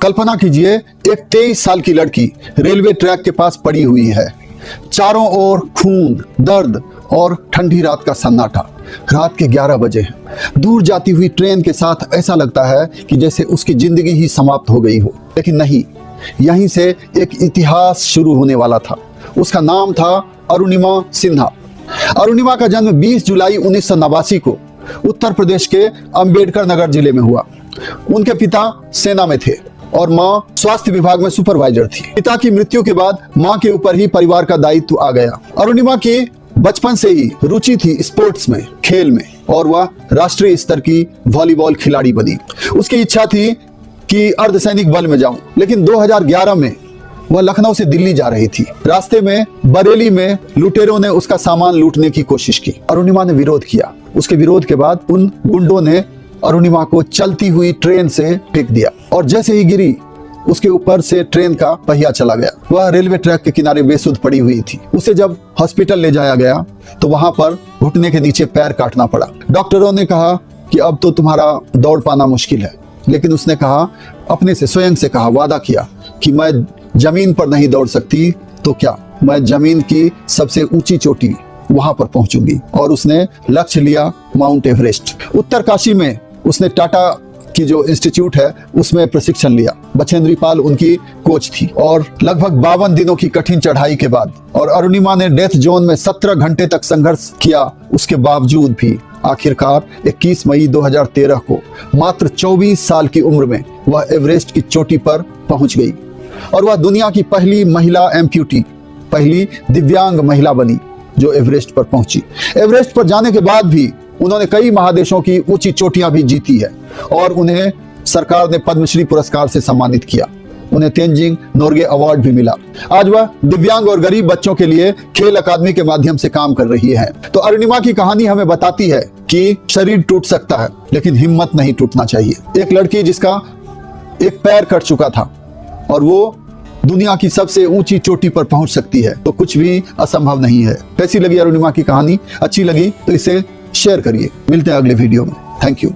कल्पना कीजिए, एक 23 साल की लड़की रेलवे ट्रैक के पास पड़ी हुई है। चारों ओर खून, दर्द और ठंडी रात का सन्नाटा। रात के 11 बजे हैं। दूर जाती हुई ट्रेन के साथ ऐसा लगता है कि जैसे उसकी जिंदगी ही समाप्त हो गई हो, लेकिन नहीं, यहीं से एक इतिहास शुरू होने वाला था। उसका नाम था अरुणिमा सिन्हा। अरुणिमा का जन्म 20 जुलाई 1989 को उत्तर प्रदेश के अंबेडकर नगर जिले में हुआ। उनके पिता सेना में थे और माँ स्वास्थ्य विभाग में सुपरवाइजर थी। पिता की मृत्यु के बाद माँ के ऊपर ही परिवार का दायित्व आ गया। अरुणिमा की बचपन से ही रुचि थी स्पोर्ट्स में, खेल में, और वह राष्ट्रीय स्तर की वॉलीबॉल खिलाड़ी बनी। उसकी इच्छा थी कि अर्धसैनिक बल में जाऊं, लेकिन 2011 में वह लखनऊ से दिल्ली जा रही थी। रास्ते में बरेली में लुटेरों ने उसका सामान लूटने की कोशिश की। अरुणिमा ने विरोध किया। उसके विरोध के बाद उन गुंडों ने अरुणिमा को चलती हुई ट्रेन से फेंक दिया और जैसे ही गिरी, उसके ऊपर से ट्रेन का पहिया चला गया। वह रेलवे ट्रैक के किनारे बेसुध पड़ी हुई थी। उसे जब हॉस्पिटल ले जाया गया तो वहां पर घुटने के नीचे पैर काटना पड़ा। डॉक्टरों ने कहा कि अब तो तुम्हारा दौड़ पाना मुश्किल है, लेकिन उसने कहा, अपने से स्वयं से कहा, वादा किया कि मैं जमीन पर नहीं दौड़ सकती तो क्या, मैं जमीन की सबसे ऊंची चोटी वहां पर पहुंचूंगी। और उसने लक्ष्य लिया माउंट एवरेस्ट। उत्तरकाशी में उसने टाटा की जो इंस्टीट्यूट है उसमें प्रशिक्षण लिया। बछेंद्री पाल उनकी कोच थी। और लगभग 52 दिनों की कठिन चढ़ाई के बाद और अरुणिमा ने डेथ जोन में 17 घंटे तक संघर्ष किया, उसके बावजूद भी आखिरकार 21 मई 2013 को मात्र 24 साल की उम्र में वह एवरेस्ट की चोटी पर पहुंच गई और वह दुनिया की पहली महिला एम्प्यूटी, पहली दिव्यांग महिला बनी जो एवरेस्ट पर पहुंची। एवरेस्ट पर जाने के बाद भी उन्होंने कई महादेशों की ऊंची चोटियां भी जीती है और उन्हें सरकार ने पद्मश्री पुरस्कार से सम्मानित किया। उन्हें तेंजिंग नोर्गे अवार्ड भी मिला। आज वह दिव्यांग और गरीब बच्चों के लिए खेल अकादमी के माध्यम से काम कर रही है। तो अरुणिमा की कहानी हमें बताती है कि शरीर टूट सकता है, लेकिन हिम्मत नहीं टूटना चाहिए। एक लड़की जिसका एक पैर कट चुका था और वो दुनिया की सबसे ऊंची चोटी पर पहुंच सकती है, तो कुछ भी असंभव नहीं है। कैसी लगी अरुणिमा की कहानी? अच्छी लगी तो इसे शेयर करिए। मिलते हैं अगले वीडियो में। Thank you.